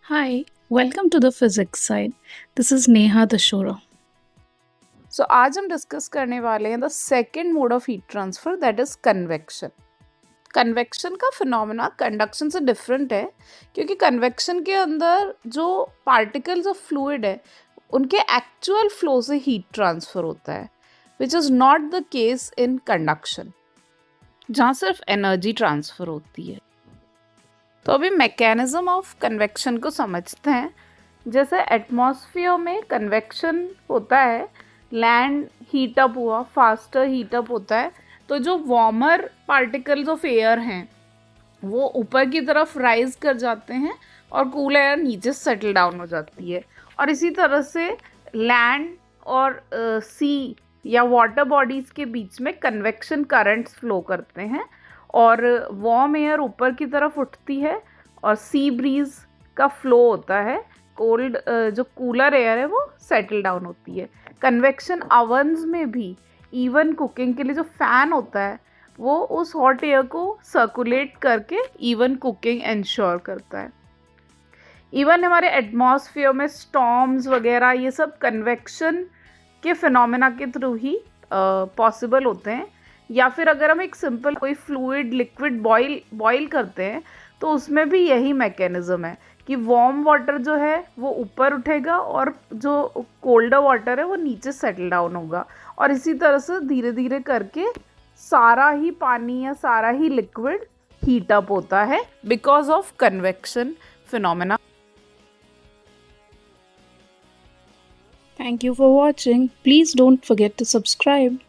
Hi, welcome to the physics side. This is Neha Dashora. सो आज हम discuss करने वाले हैं the second mode of heat transfer that is convection. Convection का phenomena conduction से different है क्योंकि कन्वेक्शन के अंदर जो पार्टिकल्स ऑफ फ्लूइड है उनके एक्चुअल फ्लो से हीट ट्रांसफर होता है which is not the case in conduction जहाँ सिर्फ एनर्जी ट्रांसफर होती है। तो अभी मैकेनिज्म ऑफ कन्वेक्शन को समझते हैं। जैसे एटमॉस्फेयर में कन्वेक्शन होता है, लैंड हीट अप हुआ, फास्टर हीट अप होता है, तो जो वार्मर पार्टिकल्स ऑफ एयर हैं वो ऊपर की तरफ राइज कर जाते हैं और कूल एयर नीचे सेटल डाउन हो जाती है। और इसी तरह से लैंड और सी या वाटर बॉडीज के बीच में कन्वेक्शन करंट्स फ्लो करते हैं और वार्म एयर ऊपर की तरफ उठती है और सी ब्रीज का फ्लो होता है, कोल्ड जो कूलर एयर है वो सेटल डाउन होती है। कन्वेक्शन ओवन्स में भी इवन कुकिंग के लिए जो फैन होता है वो उस हॉट एयर को सर्कुलेट करके इवन कुकिंग इंश्योर करता है। इवन हमारे एटमॉस्फेयर में स्टॉर्म्स वगैरह ये सब कन्वेक्शन के फिनोमेना के थ्रू ही पॉसिबल होते हैं। या फिर अगर हम एक सिंपल कोई फ्लूइड लिक्विड बॉईल करते हैं तो उसमें भी यही मैकेनिज्म है कि वार्म वाटर जो है वो ऊपर उठेगा और जो कोल्डर वाटर है वो नीचे सेटल डाउन होगा। और इसी तरह से धीरे धीरे करके सारा ही पानी या सारा ही लिक्विड हीट अप होता है because of convection phenomena. Thank you for watching. Please don't forget to subscribe.